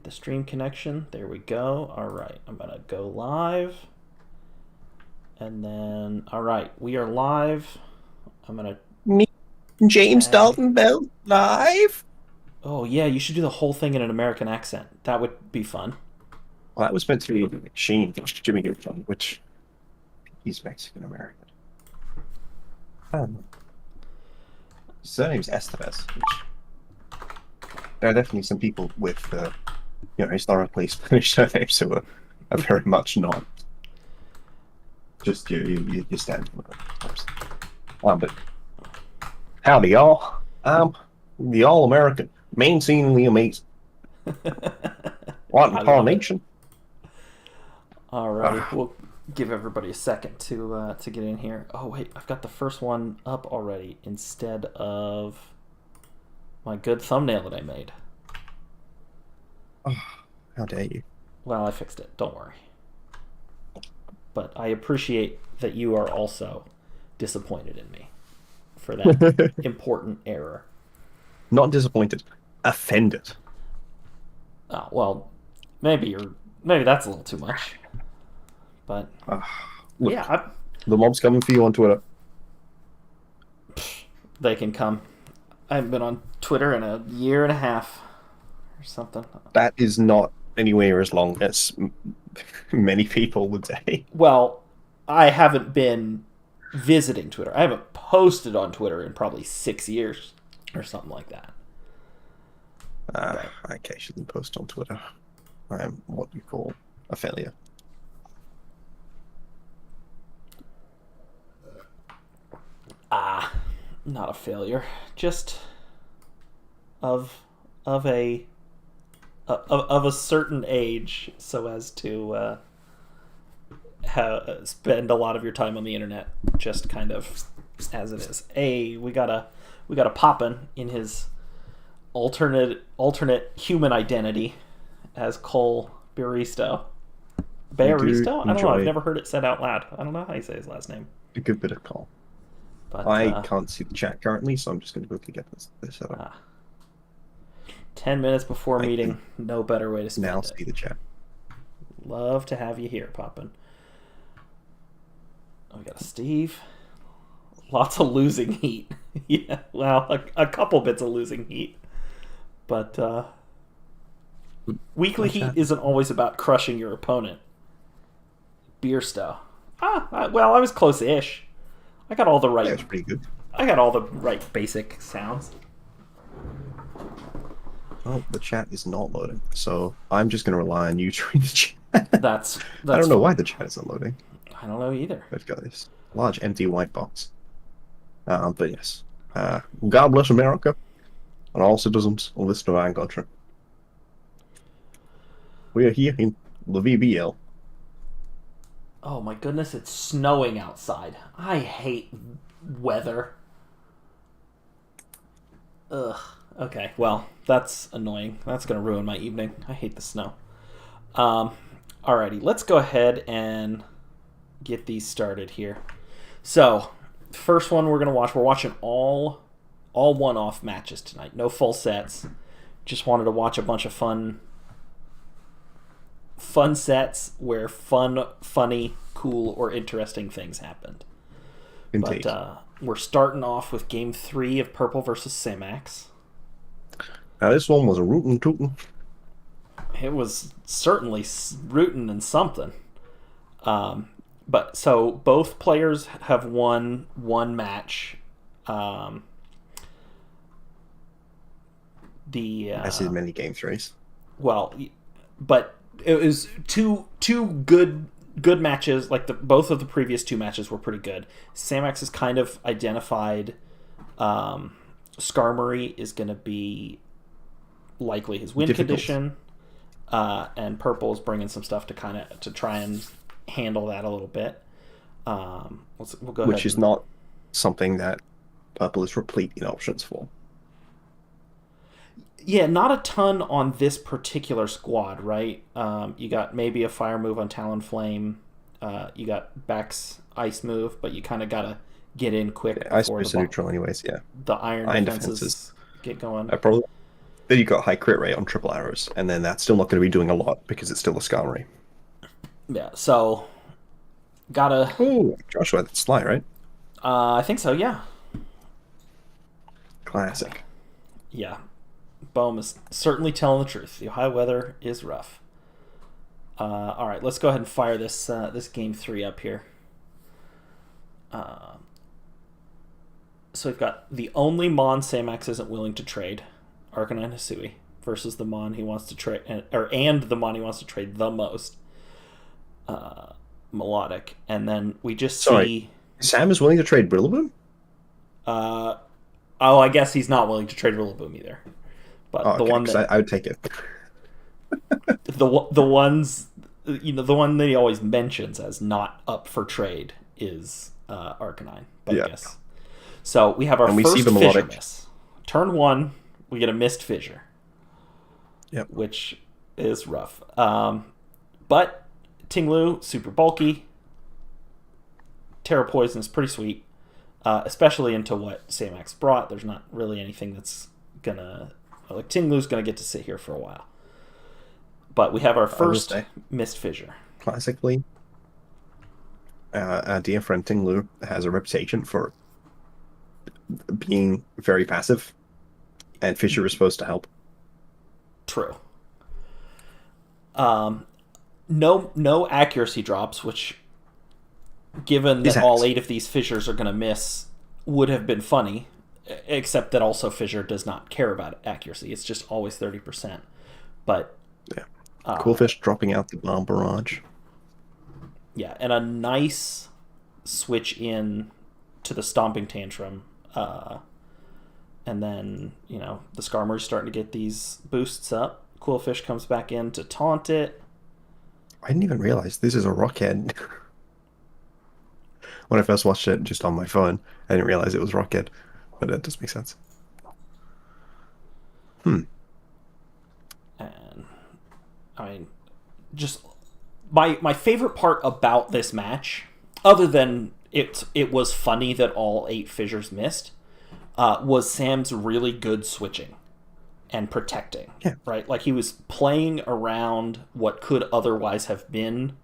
Get the stream connection. There we go. All right, I'm going to go live. And then, all right, we are live. I'm going to... Me, James Dalton Bell, live. Oh, yeah, you should do the whole thing in an American accent. That would be fun. Well, that was meant to be Sheen, Jimmy Neutron, which he's Mexican American. His surname's Estevez, which there are definitely some people with, historically Spanish surnames who are very much not just your standard ones. But howdy, y'all. I'm the all-American, mainstreamingly amazing. Rotten Carnation. All right, we'll give everybody a second to get in here. Oh wait, I've got the first one up already instead of my good thumbnail that I made. Oh, how dare you? Well, I fixed it. Don't worry. But I appreciate that you are also disappointed in me for that important error. Not disappointed, offended. Oh, well, maybe that's a little too much. But look, yeah, the mob's coming for you on Twitter. They can come. I haven't been on Twitter in a year and a half or something. That is not anywhere as long as many people would say. Well, I haven't been visiting Twitter. I haven't posted on Twitter in probably 6 years or something like that. I occasionally post on Twitter. I am what you call a failure. Not a failure, just of a certain age, so as to spend a lot of your time on the internet, just kind of as it is. We got a Poppin in his alternate human identity as Cole Baristo. Baristo? I don't know. I've never heard it said out loud. I don't know how you say his last name. A good bit of Cole. But, I can't see the chat currently, so I'm just going to quickly get this set up. 10 minutes before meeting, no better way to spend it. Now see the chat. Love to have you here, Poppin. Oh, we got a Steve. Lots of losing heat. Yeah, well, a couple bits of losing heat. But weekly heat isn't always about crushing your opponent. Beerstow. Well, I was close-ish. I got all the right. Yeah, it's pretty good. I got all the right basic sounds. Oh, the chat is not loading, so I'm just going to rely on you to read the chat. That's I don't know why the chat isn't loading. I don't know either. I've got this large empty white box. But yes, God bless America and all citizens of this divine country. We are here in the VBL. Oh my goodness, it's snowing outside. I hate weather. Ugh. Okay, well, that's annoying. That's going to ruin my evening. I hate the snow. Alrighty, let's go ahead and get these started here. So, first one we're going to watch. We're watching all one-off matches tonight. No full sets. Just wanted to watch a bunch of fun sets where funny, cool, or interesting things happened. Indeed. But we're starting off with Game 3 of Purple versus Samax. Now, this one was a rootin' tootin'. It was certainly rootin' and something. But so both players have won one match. I see many Game 3s. Well, but it was two good matches. Like both of the previous two matches were pretty good. Samax has kind of identified Skarmory is going to be likely his win condition, and Purple is bringing some stuff to try and handle that a little bit. We'll go ahead. Which is not something that Purple is replete in options for. Yeah, not a ton on this particular squad, right? You got maybe a fire move on Talonflame. You got Beck's ice move, but you kind of got to get in quick. Yeah, ice move's neutral anyways, yeah. The iron defenses get going. Then you got high crit rate on triple arrows, and then that's still not going to be doing a lot because it's still a Skarmory. Yeah, so gotta. Oh, Joshua, that's Sly, right? I think so. Yeah. Classic. Yeah. Bohm is certainly telling the truth. The Ohio weather is rough. All right, let's go ahead and fire this game 3 up here. So we've got the only Mon Samax isn't willing to trade, Arcanine Hisui, versus the Mon he wants to trade, and the Mon he wants to trade the most, Melodic. And then we just see. Sam is willing to trade Rillaboom? I guess he's not willing to trade Rillaboom either. But the one that I would take it. the ones, the one that he always mentions as not up for trade is Arcanine. But yeah. I guess. So we have our first see the fissure miss. Turn 1, we get a missed fissure. Yep. Which is rough. But Tinglu, super bulky. Terra Poison is pretty sweet. Especially into what Samax brought. There's not really anything that's gonna... Like, Tinglu's gonna get to sit here for a while. But we have our first missed fissure. Classically, our dear friend Tinglu has a reputation for being very passive, and fissure is supposed to help. True. No accuracy drops, which, given that all 8 of these fissures are going to miss, would have been funny, except that also fissure does not care about accuracy. It's just always 30%. But yeah, Cool Fish dropping out the bomb barrage. Yeah, and a nice switch in to the Stomping Tantrum. And then, the Skarmory's starting to get these boosts up. Cool Fish comes back in to taunt it. I didn't even realize this is a Rockhead. When I first watched it just on my phone, I didn't realize it was Rockhead. But it does make sense. And, I mean, just my favorite part about this match, other than it was funny that all 8 fissures missed, was Sam's really good switching and protecting. Yeah. Right? Like, he was playing around what could otherwise have been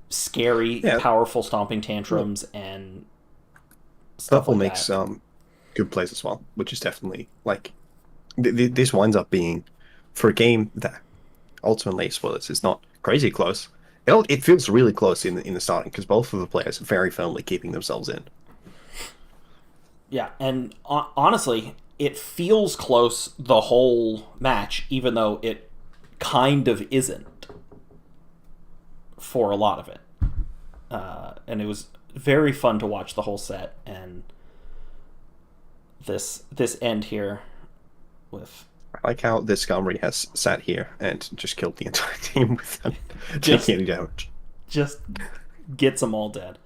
scary, powerful Stomping Tantrums and stuff Purple like makes that. good plays as well, which is definitely, like, this winds up being, for a game that ultimately, spoilers, is not crazy close, it feels really close in the starting, because both of the players are very firmly keeping themselves in. Yeah, and honestly, it feels close the whole match, even though it kind of isn't for a lot of it. And it was very fun to watch the whole set, and this end here with... I like how this Skarmory has sat here and just killed the entire team without taking any damage. Just gets them all dead.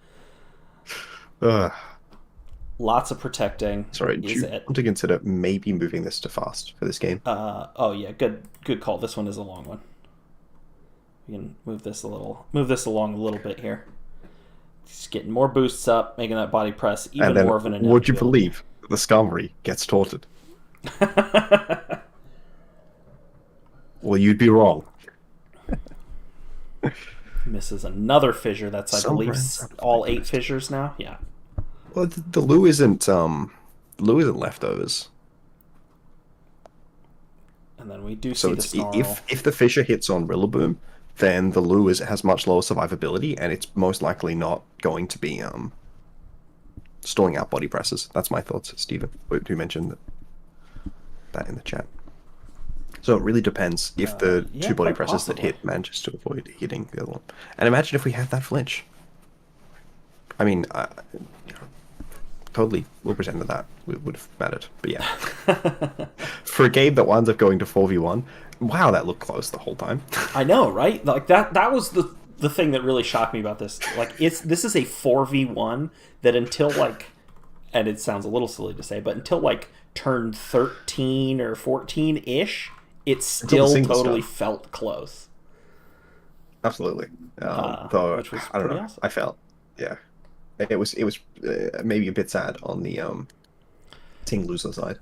Lots of protecting. Sorry, do you want to consider maybe moving this to fast for this game? Oh yeah, good call. This one is a long one. We can move this along a little bit here. Just getting more boosts up, making that body press even more of an inevitability. Would you believe the Skarmory gets taunted? Well, you'd be wrong. Misses another fissure. That's, I believe, all 8 fissures now. Yeah. Well, the Lou isn't leftovers. And then we do see the Snarl. If the fissure hits on Rillaboom, then the Lou has much lower survivability, and it's most likely not going to be stalling out body presses. That's my thoughts, Stephen, who mentioned that in the chat. So it really depends if the 2 body presses that hit manages to avoid hitting the other one. And imagine if we had that flinch. I mean, totally will pretend that would have mattered. But yeah. For a game that winds up going to 4v1, wow, that looked close the whole time. I know, right? Like, that was the thing that really shocked me about this. Like, this is a 4v1 that until, like, and it sounds a little silly to say, but until, like, turn 13 or 14-ish, it still totally felt close. Absolutely. Though, which was I don't know. awesome. I felt, yeah. It was maybe a bit sad on the Ting loser side.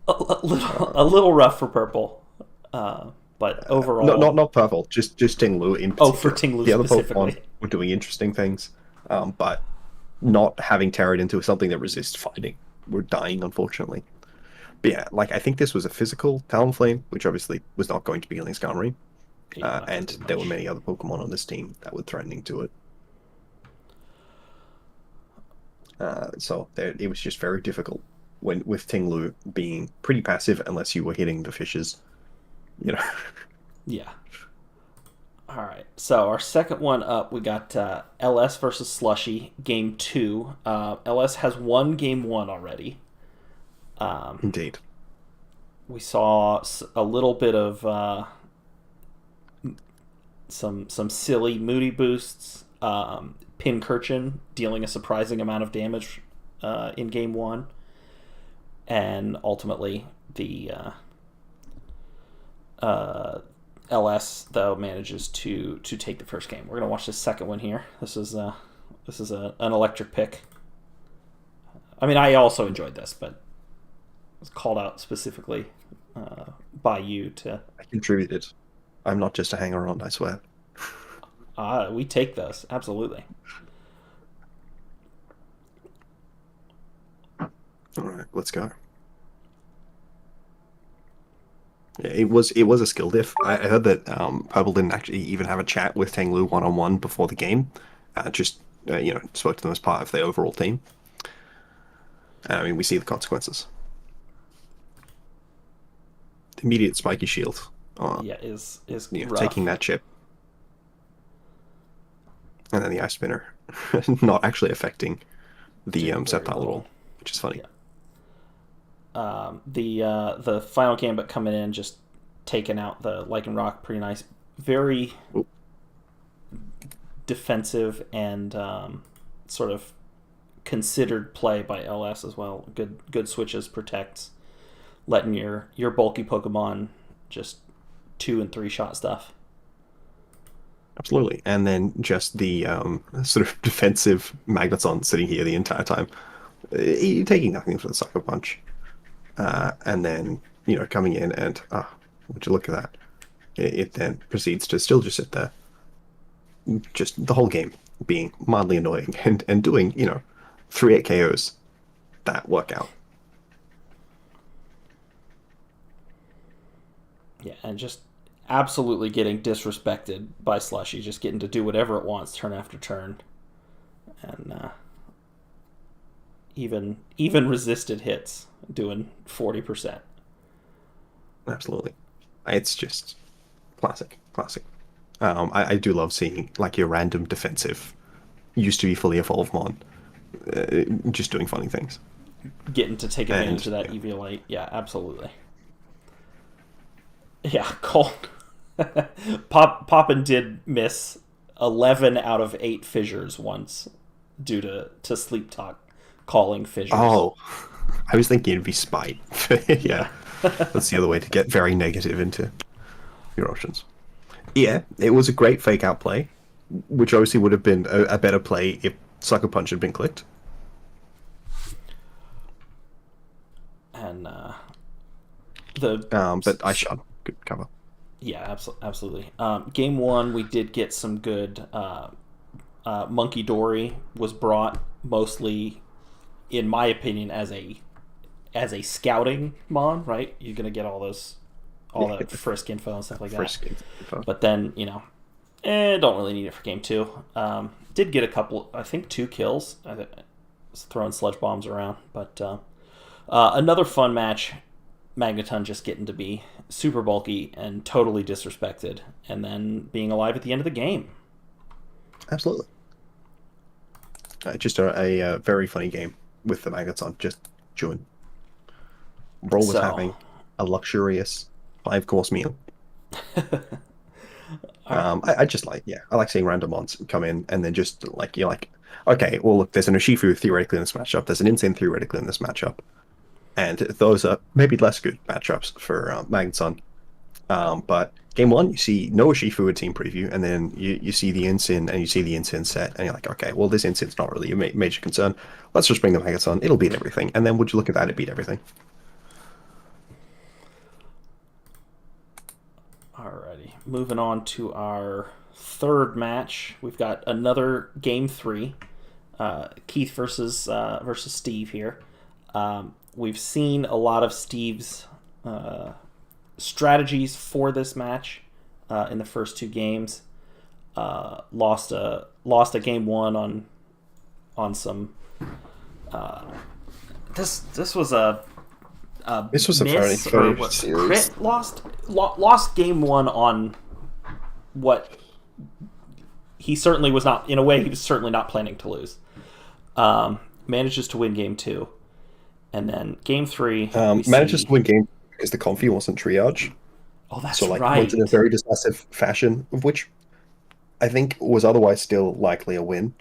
a little rough for purple, but overall, Not purple, just Ting-Lu in oh, for particular. Ting Lu The other Pokemon specifically. were doing interesting things, but not having Terra into something that resists fighting. We're dying, unfortunately. But yeah, like I think this was a physical Talonflame, which obviously was not going to be healing Skarmory, Yeah, not gonna and do there were much. many other Pokemon on this team that were threatening to it. So there, it was just very difficult when with Ting-Lu being pretty passive unless you were hitting the fishes. You know, Yeah. All right. So our second one up, we got LS versus Slushy, game two. LS has won game one already. indeed. We saw a little bit of some silly moody boosts. Pincurchin dealing a surprising amount of damage in game one, and ultimately the LS though manages to take the first game. We're gonna watch the second one here. This is an electric pick. I mean, I also enjoyed this, but it was called out specifically by you to. I contributed. I'm not just a hanger on, I swear. We take those absolutely. All right, let's go. Yeah, it was a skill diff. I heard that Purple didn't actually even have a chat with Tang Lu one on one before the game. Just spoke to them as part of the overall team. I mean, we see the consequences. Immediate spiky shield. Yeah, is Taking rough. that chip, and then the ice spinner, not actually affecting the Doing very Sceptile at little. all, which is funny. Yeah. The final gambit coming in, just taking out the Lycanroc pretty nice. Very Ooh, defensive and sort of considered play by LS as well. Good switches, protects, letting your bulky Pokemon just 2 and 3 shot stuff. absolutely. And then just the sort of defensive Magneton sitting here the entire time, taking nothing for the sucker punch. And then coming in and would you look at that? It then proceeds to still just sit there, just the whole game being mildly annoying and doing 3-8 KOs that work out. Yeah, and just absolutely getting disrespected by Slushy, just getting to do whatever it wants turn after turn, and even resisted hits doing 40%. Absolutely, it's just classic, classic. I do love seeing like your random defensive used to be fully evolved mon just doing funny things. Getting to take And advantage of that yeah, EV-Lite, yeah, absolutely. Yeah, Colt. Poppin did miss 11 out of 8 fissures once due to sleep talk calling fissures. oh, I was thinking it'd be spite. Yeah, Yeah. that's the other way to get very negative into your options. Yeah, it was a great fake out play, which obviously would have been a better play if Sucker Punch had been clicked. And the But I shot. Good cover. yeah, absolutely. Game one, we did get some good. Monkey Dory was brought mostly, in my opinion, as a scouting mon. Right, you're gonna get all Yeah, that frisk info and stuff like that. frisk info. But then don't really need it for game two. Did get a couple, I think 2 kills. I was throwing sludge bombs around, but another fun match. Magneton just getting to be super bulky and totally disrespected, and then being alive at the end of the game. Absolutely. Just a very funny game with the maggots on. Just chewing. Roll was So, having a luxurious 5-course meal. all right, I just I like seeing random mons come in and then just like you're like, okay, well look, there's an Urshifu theoretically in this matchup, there's an Insane theoretically in this matchup, and those are maybe less good matchups for Magneton. But game one, you see no Urshifu at team preview, and then you see the Insane and you see the Insane set, and you're like, okay, well this Insane's not really a major concern. Let's just bring the Magneton, it'll beat everything. And then would you look at that, it beat everything. moving on to our third match. We've got another game 3. Keith versus Steve here. We've seen a lot of Steve's strategies for this match in the first 2 games. Lost a game 1 on some. This was a very serious. Crit lost game 1 on what he certainly was not, in a way he was certainly not planning to lose. Manages to win game 2, and then game 3 manages to win game because the confi wasn't triage. Oh, that's so right. Went in a very decisive fashion, of which I think was otherwise still likely a win,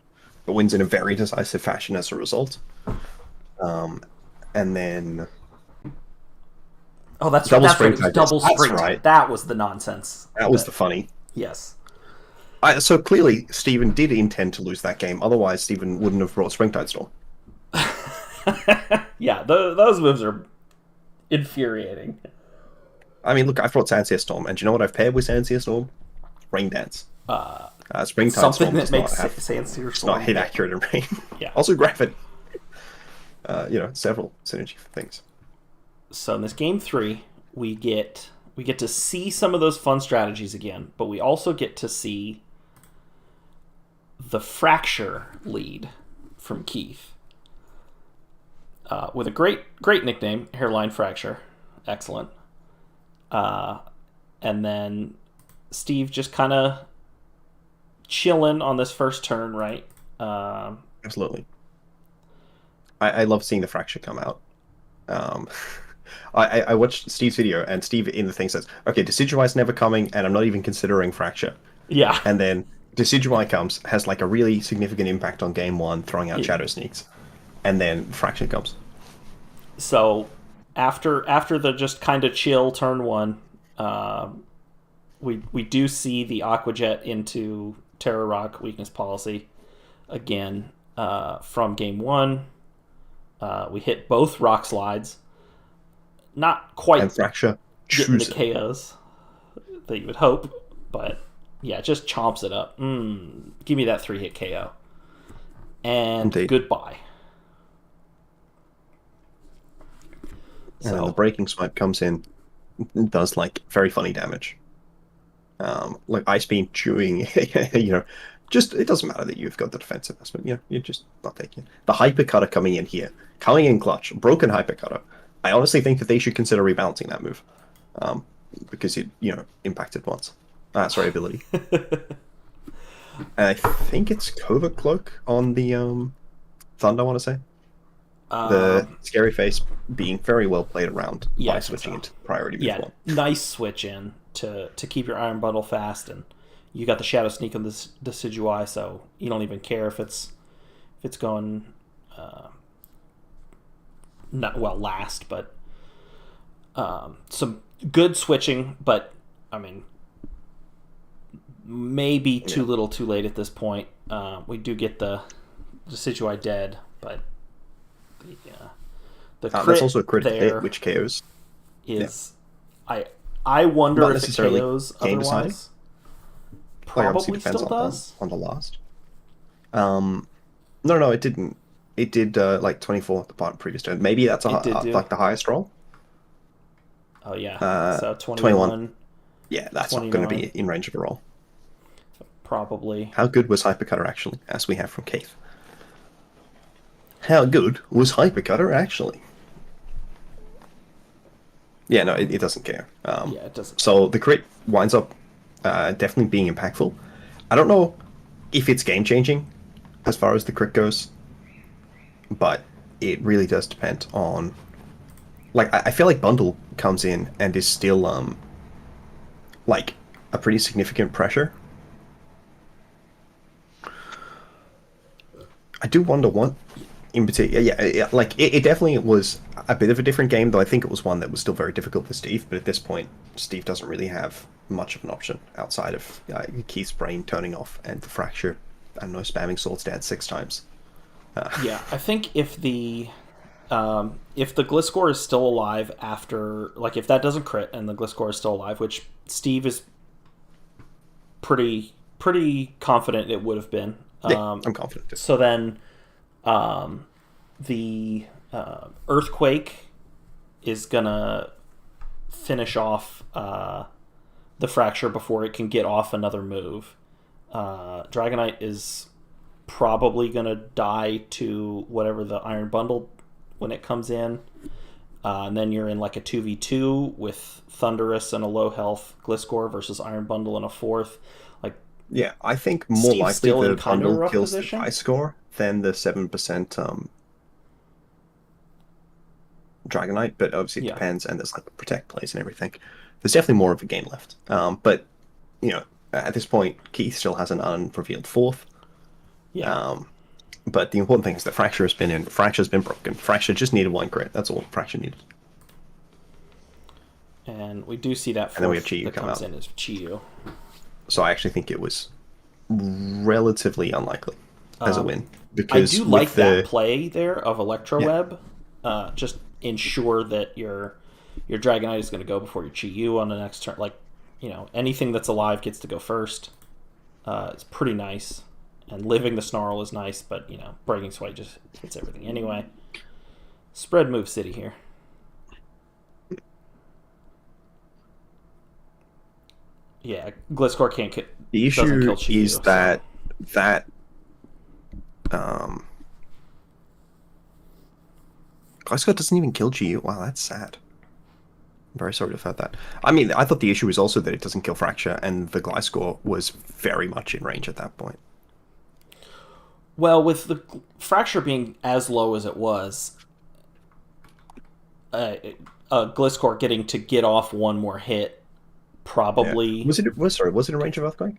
but wins in a very decisive fashion as a result. And then that's double right. spring It was double spring. Right. That was the nonsense. That was the funny. Yes. So clearly, Stephen did intend to lose that game. Otherwise, Stephen wouldn't have brought Springtide Storm. Yeah, those moves are infuriating. I mean, look, I've brought Sandsear Storm, and do you know what I've paired with Sandsear Storm? Rain Dance. Springtide something Storm that makes Sandsear Storm not hit accurate in rain. Yeah. Also gravity. Several synergy things. So in this game 3, we get to see some of those fun strategies again, but we also get to see the Fracture lead from Keith. With a great nickname, Hairline Fracture. Excellent. And then Steve just kind of chilling on this first turn, right? Absolutely. I love seeing the Fracture come out. I watched Steve's video, and Steve in the thing says, okay, Decidueye's never coming, and I'm not even considering Fracture. Yeah. And then Decidueye comes, has like a really significant impact on game 1, throwing out Shadow Sneaks. And then Fracture comes. So after the just kind of chill turn 1, we do see the Aqua Jet into Terra Rock Weakness Policy again from game 1. We hit both Rock Slides. Not quite and Fracture getting the KOs that you would hope, but yeah, just chomps it up. Give me that 3-hit KO. And Indeed. Goodbye. And then the Breaking Swipe comes in, does like very funny damage. Like Ice Beam chewing, just it doesn't matter that you've got the defense investment, you're just not taking it. The Hyper Cutter coming in here, coming in clutch, broken Hyper Cutter. I honestly think that they should consider rebalancing that move, because it impacted once. Ability. And I think it's Covert Cloak on the Thunder, I want to say. The Scary Face being very well played around by switching into priority before. Yeah, nice switch in to keep your Iron Bundle fast, and you got the Shadow Sneak on the Decidueye, so you don't even care if it's going not well last, but some good switching, but I mean maybe too little too late at this point. We do get the Decidueye dead, but the crit that's also a crit there hit, which KOs. Is I wonder Not if it necessarily KOs game otherwise. Like, obviously Probably depends still does. on the last. No, it didn't. It did like 24 the previous turn. Maybe that's like the highest roll. Oh yeah, so 21. Yeah, that's 29. Not going to be in range of a roll. Probably. How good was Hypercutter actually, as we have from Keith? How good was Hypercutter actually? Yeah, no, it doesn't care. It doesn't. So the crit winds up definitely being impactful. I don't know if it's game-changing as far as the crit goes, but it really does depend on... Like, I feel like Bundle comes in and is still, like, a pretty significant pressure. I do wonder what... In particular, yeah, like it definitely was a bit of a different game, though I think it was one that was still very difficult for Steve. But at this point, Steve doesn't really have much of an option outside of Keith's brain turning off and the Fracture. I don't know, spamming Swords Dance 6 times. Yeah, I think if the Gliscor is still alive after, like if that doesn't crit and the Gliscor is still alive, which Steve is pretty confident it would have been. Yeah, I'm confident too. So then, the earthquake is gonna finish off the fracture before it can get off another move. Dragonite is probably gonna die to whatever the Iron Bundle when it comes in. And then you're in like a 2v2 with Thunderous and a low health Gliscor versus Iron Bundle and a fourth. Like, Yeah, I think more Steve's likely still in the kind of a bundle rough kills position. the score than the 7% Dragonite, but obviously it Yeah. depends, and there's like protect plays and everything. There's definitely more of a game left. But, at this point, Keith still has an unrevealed fourth. Yeah. But the important thing is that Fracture's been broken. Fracture just needed one crit. That's all Fracture needed. And we do see that fourth And then we have Chi-Yu that come comes out. in as Chi-Yu. So I actually think it was relatively unlikely as a win. I Because do with like the, that play there of Electro Web. Just ensure that your Dragonite is going to go before your Chi-Yu on the next turn. Like, anything that's alive gets to go first. It's pretty nice. And living the Snarl is nice, but, Breaking Sway just hits everything anyway. Spread move city here. Yeah, Gliscor can't the doesn't issue kill Chi-Yu, is that um, Gliscor doesn't even kill Chi-Yu. Wow, that's sad. I'm very sorry to have heard that. I mean, I thought the issue was also that it doesn't kill Fracture, and the Gliscor was very much in range at that point. Well, with the Fracture being as low as it was, Gliscor getting to get off one more hit probably. Yeah. Was it in range of Earthquake?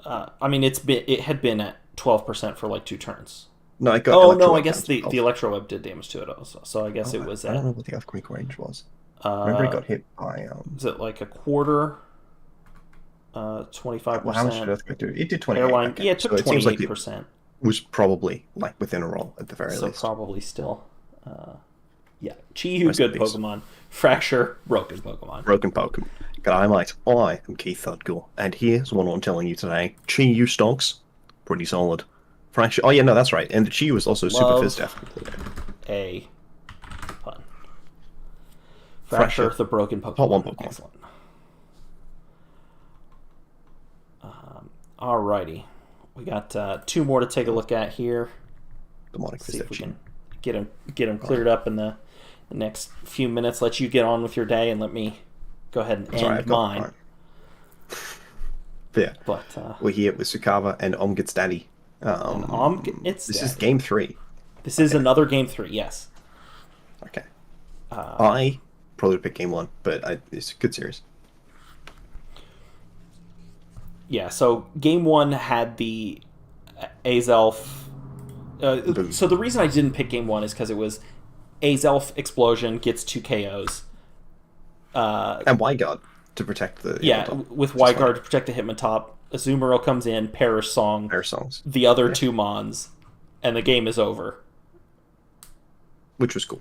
I mean, it had been at 12% for like 2 turns. No, it got. Oh no, I Electro guess the Web. Electro Web did damage to it also. So I guess it was I at. don't know what the Earthquake range was. Remember, it got hit by. Was it like a quarter? 25%. Well, how much did Earthquake do? It did 28. Airline, Okay. yeah, it took So it seems like 28%. it was probably like within a roll at the very So least. probably still. Yeah, Chi-Yu, Rest in good peace. Pokemon. Fracture, broken Pokemon. Broken Pokemon. G'day, mate. I am Keith Thudgore, and here's what I'm telling you today. Chi-Yu stonks. Pretty solid. Fracture. Oh, yeah, no, that's right. And the Chi-Yu was also Super Love Fizz definitely. A pun. Fracture, the broken Pokemon. Hot one Pokemon. Excellent. Alrighty. We got 2 more to take a look at here. Demonic See if we Fizz. can get them cleared up in the next few minutes. Let you get on with your day, and let me go ahead and end mine. Yeah. But We're here with Sukava and Om gets daddy. it's This is game 3. This is another game 3. Yes. Okay. I probably would pick game 1, but it's a good series. Yeah. So game 1 had the Azelf. So the reason I didn't pick game 1 is because it was Azelf explosion gets 2 KOs. And Wyguard to protect the with Wyguard to protect the Hitmontop. Azumarill comes in, Perish Song, Air songs, the other 2 Mons, and the game is over. which was cool.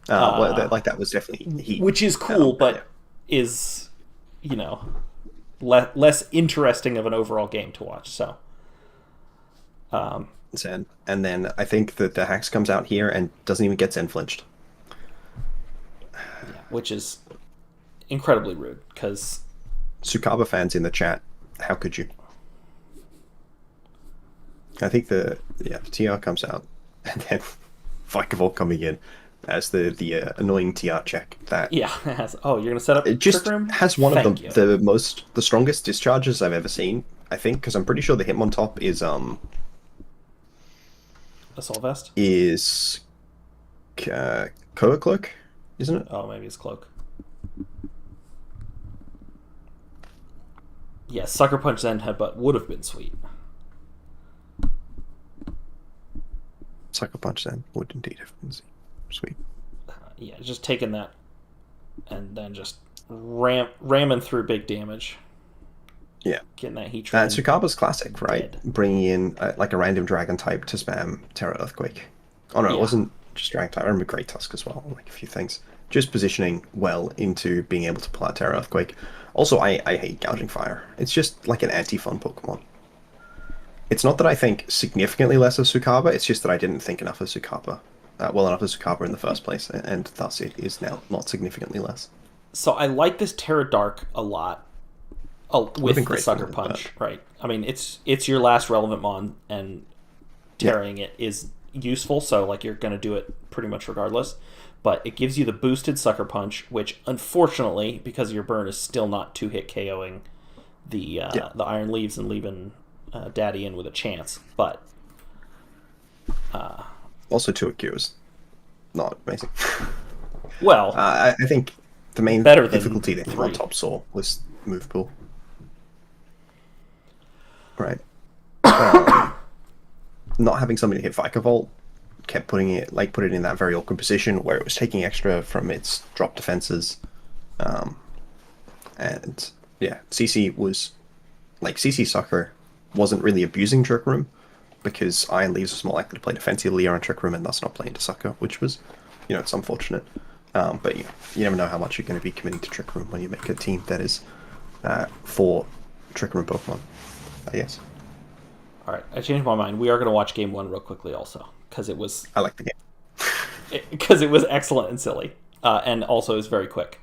That was definitely heat. Which is cool, but is less interesting of an overall game to watch. So, Zen. And then I think that the Hax comes out here and doesn't even get Zen flinched. which is incredibly rude because Sukaba fans in the chat, how could you? I think the TR comes out and then Vikavolt coming in as the annoying TR check that you're gonna set up it just Trick Room? has one Thank of you. the strongest discharges I've ever seen. I think because I'm pretty sure the Hitmontop Assault Vest. is Koa Cloak, isn't it? Oh, maybe it's Cloak. Yeah, Sucker Punch Zen Headbutt would have been sweet. Sucker Punch then would indeed have been sweet. Yeah, just taking that and then just ramming through big damage. Yeah. Getting that heat train. Tsukaba's classic, right? Dead. Bringing in like a random dragon type to spam Terra Earthquake. Oh no, Yeah. it wasn't just dragon type. I remember Great Tusk as well, like a few things. Just positioning well into being able to pull out Terra Earthquake. Also, I hate Gouging Fire. It's just like an anti-fun Pokemon. It's not that I think significantly less of Sukaba, it's just that I didn't think enough of Sukaba. Well enough of Sukaba in the first place, and thus it is now not significantly less. So I like this Terra Dark a lot. With the Sucker Punch, right? I mean, it's your last relevant mon, and tearing it is useful. So like you're going to do it pretty much regardless. But it gives you the boosted Sucker Punch, which unfortunately, because your burn is still not 2-hit KOing the Iron Leaves and leaving Daddy in with a chance. But also 2-hit cures, not amazing. Well, I think the main difficulty that on top saw was move pool. Right. Not having somebody to hit Vikavolt kept put it in that very awkward position where it was taking extra from its drop defenses. And yeah, CC Sucker wasn't really abusing Trick Room because Iron Leaves was more likely to play defensively around Trick Room and thus not play into Sucker, which was, it's unfortunate. But you never know how much you're going to be committing to Trick Room when you make a team that is for Trick Room Pokemon. Yes. All right, I changed my mind. We are going to watch Game 1 real quickly also, because it was... I like the game. Because it was excellent and silly, and also is very quick.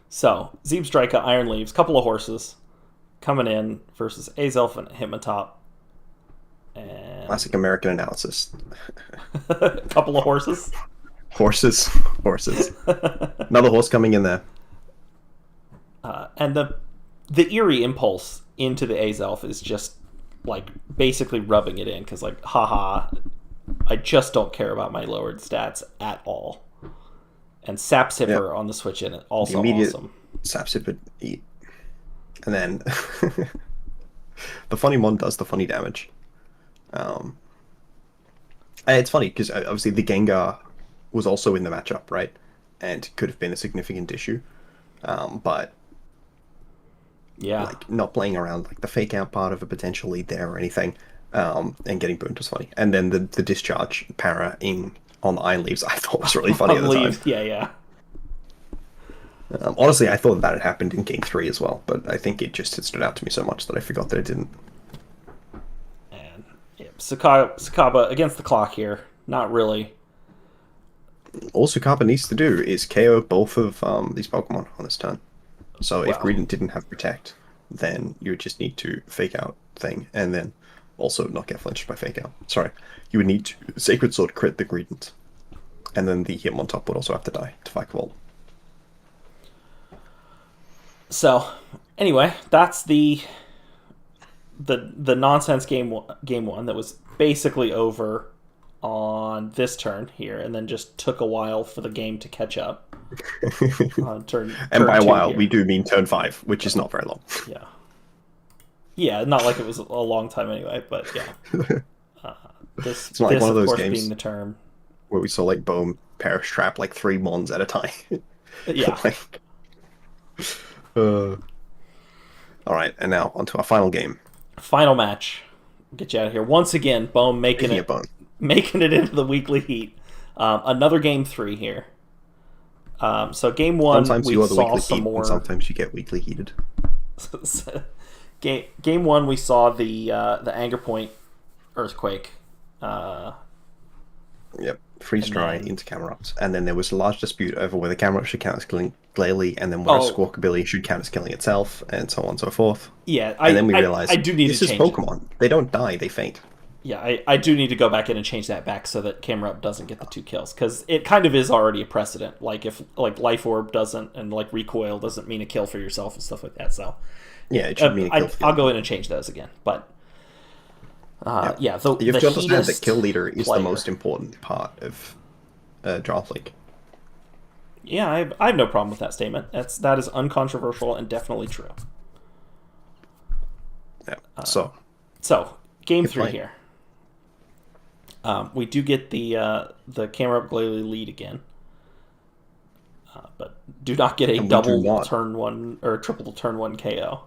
So, Zeebstrika, Iron Leaves, couple of horses coming in versus Azelf and Hitmontop. And... Classic American analysis. Couple of horses? Horses. Another horse coming in there. And the eerie impulse into the Azelf is just like basically rubbing it in because like haha, I just don't care about my lowered stats at all. And Sap Sipper on the switch in also the immediate awesome. Sap Sipper eat, and then the funny mon does the funny damage. And it's funny because obviously the Gengar was also in the matchup, right, and could have been a significant issue, but. Yeah, like not playing around like the fake out part of a potential lead there or anything, and getting boomed was funny. And then the discharge para on the Iron Leaves I thought was really funny at the time. Yeah. Honestly, I thought that had happened in Game 3 as well, but I think it stood out to me so much that I forgot that it didn't. And Sukaba against the clock here, not really. All Sukaba needs to do is KO both of these Pokemon on this turn. So if Greedent didn't have Protect, then you would just need to Fake Out thing, and then also not get flinched by Fake Out. Sorry, you would need to Sacred Sword crit the Greedent, and then the Hitmontop would also have to die to Vikavolt. So, anyway, that's the nonsense game one that was basically over on this turn here, and then just took a while for the game to catch up. Turn and by a while, here. we do mean turn 5, which is not very long. Yeah, not like it was a long time anyway, but yeah. It's not like one of those games being the term where we saw like Bohm Perish Trap like 3 mons at a time. Yeah. All right, and now onto our final game. Final match. Get you out of here once again. Bohm making it into the weekly heat. Another game 3 here. So game 1, sometimes we you are the saw weekly some heat, more. And sometimes you get weekly heated. Game 1, we saw the Anger Point Earthquake. Yep, freeze dry into Camerupt, and then there was a large dispute over whether Camerupt should count as killing Glalie, and then whether Squawkabilly should count as killing itself, and so on and so forth. Yeah, and then we realized I do need this to is change Pokemon. They don't die; they faint. Yeah, I do need to go back in and change that back so that Camerupt doesn't get the 2 kills, because it kind of is already a precedent. Like if Life Orb doesn't and like Recoil doesn't mean a kill for yourself and stuff like that. So yeah, it should mean a kill. I'll go in and change those again, but. You have to understand that Kill Leader is the most important part of Draft League. Yeah, I have no problem with that statement. That is uncontroversial and definitely true. Yeah. So game 3 here. We do get the Camerupt Glalie lead again, but do not get a double turn 1 or triple turn 1 KO.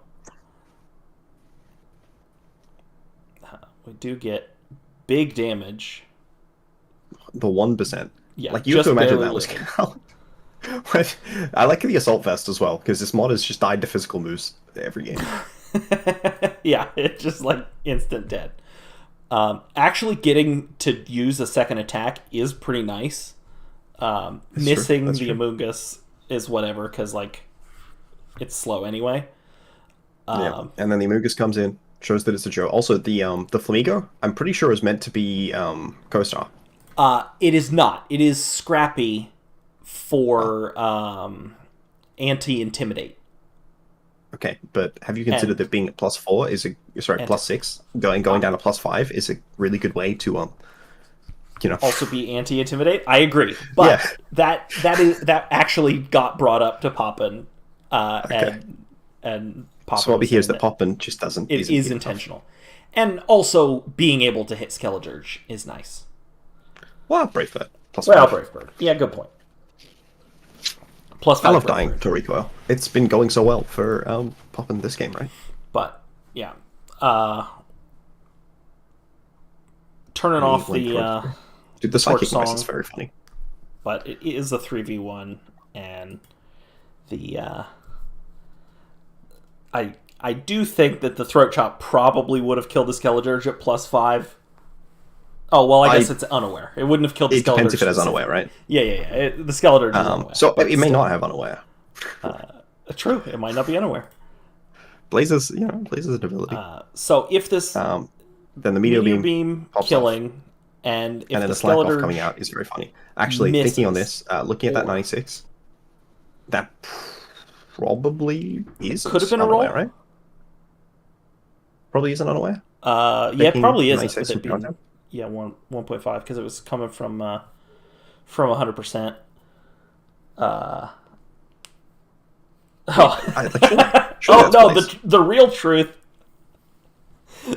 We do get big damage. The 1%. Yeah, like you have to imagine that was Cal. But I like the assault vest as well because this mod has just died to physical moves every game. Yeah, it's just like instant dead. Actually, getting to use a second attack is pretty nice. Missing That's the true. Amoongus is whatever because like it's slow anyway. Yeah, Um, and then the Amogus comes in, shows that it's a joke. Also, the Flamigo, I'm pretty sure is meant to be co-star. it is not. It is Scrappy Oh, for anti-intimidate okay, but have you considered and that being at +4 is a sorry and +6 going uh, down to +5 is a really good way to you know also be anti-intimidate. I agree, yeah. but that actually got brought up to Poppin, Okay, and so Poppin what we was hear is saying that that Poppin just doesn't it isn't is good enough. intentional, and also being able to hit Skeledirge is nice. Well, Brave plus Well, five. Brave Bird, yeah, good point. Plus I five love Brave dying Bird, to recoil. It's been going so well for Poppin this game, right? but yeah, uh, turning Me off when torch. Dude, the the torch psychic noise is song, very funny. but it is a 3v1, and the I do think that the throat chop probably would have killed the Skeledirge at +5. Oh well, I guess I it's unaware. It wouldn't have killed the It depends Skeledirge if it has unaware, specifically. right? Yeah, yeah, yeah. The Skeledirge is unaware, So but it may still, not have unaware. true. It might not be unaware. Blazes, Blazes an ability. So if this Um, then the meteor meteor beam beam pops off, killing, and and if then the the slack off coming Skeledirge out is very funny. Actually, thinking on misses, this, looking at that or 96, that probably it could have isn't been a unaware, roll. right? Probably isn't unaware. Yeah, it Taking probably isn't 96 with from it power being tap. 1.5 because it was coming from 100%. Uh, I like surely oh that's no, Blaze. the real truth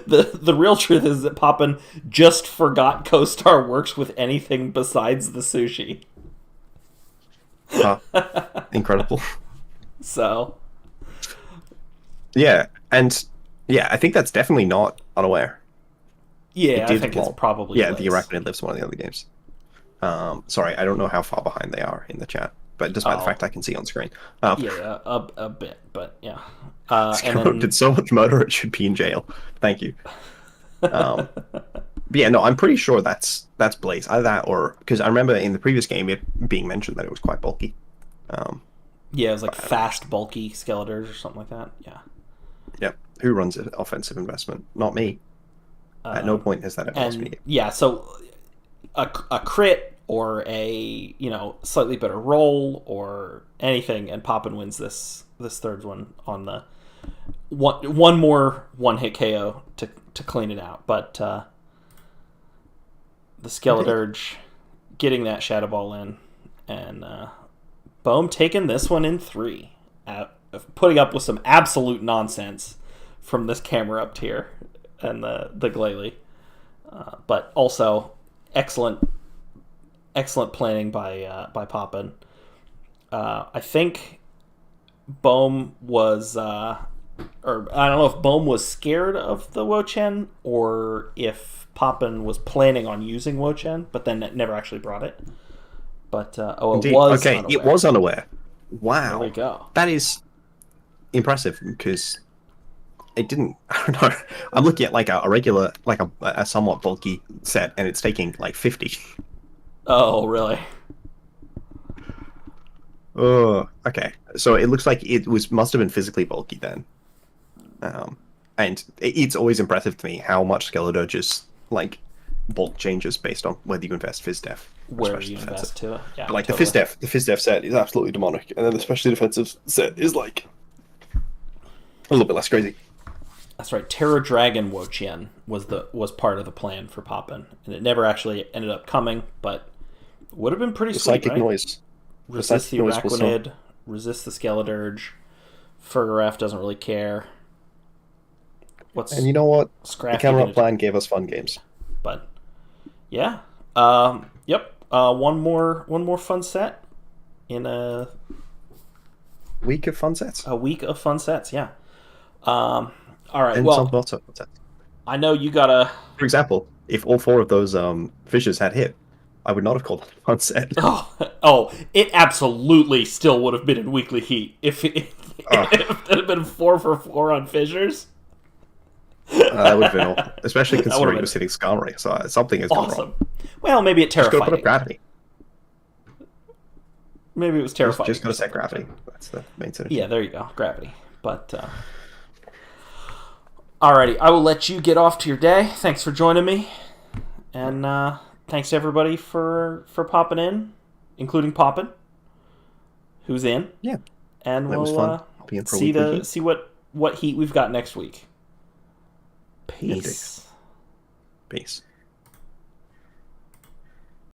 the real truth is that Poppin just forgot CoStar works with anything besides the sushi. Huh, incredible. So Yeah, and yeah, I think that's definitely not unaware. It yeah, I did think it's lol. probably Yeah, the Blaze. Arachnid lives one of the other games. Sorry, I don't know how far behind they are in the chat, but despite the Oh fact I can see on screen, yeah, yeah, a bit, but yeah. And Scarrow then did so much murder it should be in jail. Thank you. Um, but yeah, no, I'm pretty sure that's Blaze. Either that or because I remember in the previous game it being mentioned that it was quite bulky. Um, yeah, it was like but I don't know. fast, bulky Skeletors or something like that. Yeah. Yep. Who runs it? Offensive investment? Not me. At no point has that ever lost me a And game. yeah, so a crit or a slightly better roll or anything, and Poppin wins this third one on the one more one hit KO to clean it out. But the Indeed. Skeledirge getting that Shadow Ball in, and Bohm taking this one in 3, putting up with some absolute nonsense from this camera up tier and the Glalie. But also excellent planning by Poppin. I think Bohm was, or I don't know if Bohm was scared of the Wochen or if Poppin was planning on using Wochen, but then it never actually brought it. But it Indeed. was Okay, it unaware. was unaware. There we Wow, go. that is impressive because it didn't. I don't know. I'm looking at like a regular, like a somewhat bulky set, and it's taking like 50. Oh, really? Oh, okay. So it looks like it must have been physically bulky then. And it's always impressive to me how much Skeletor just like bulk changes based on whether you invest Fizz Def or Where special you defensive. invest to it. Yeah, But like totally. The Fizz Def set is absolutely demonic, and then the specially defensive set is like a little bit less crazy. That's right. Terror Dragon Wochen was part of the plan for Poppin, and it never actually ended up coming, but would have been pretty The sweet, psychic right? noise. The Resist psychic the noise was so. Araquanid, resist the Skeledirge. Fergaref doesn't really care. And What's you know what? The Scrafty camera gonna do? plan gave us fun games. But yeah, yep. One more fun set in Week of fun sets. a week of fun sets. Yeah. All right. And some Well, not so fun sets. I know you gotta. For example, if all four of those fissures had hit, I would not have called that a fun set. Oh, it absolutely still would have been in weekly heat if it had been 4 for 4 on fissures. That would have been awful, especially That considering would've it was hitting Skarmory, so something has gone Awesome. wrong. Well, maybe it Just got to put terrified. up gravity. Maybe it was terrifying. Just got to set gravity. That's the main synergy. Yeah, there you go, gravity. But alrighty, I will let you get off to your day. Thanks for joining me, and thanks to everybody for popping in, including Poppin, who's in. Yeah, and that was fun. I'll be in for a weekly heat. see what heat we've got next week. Peace. Peace.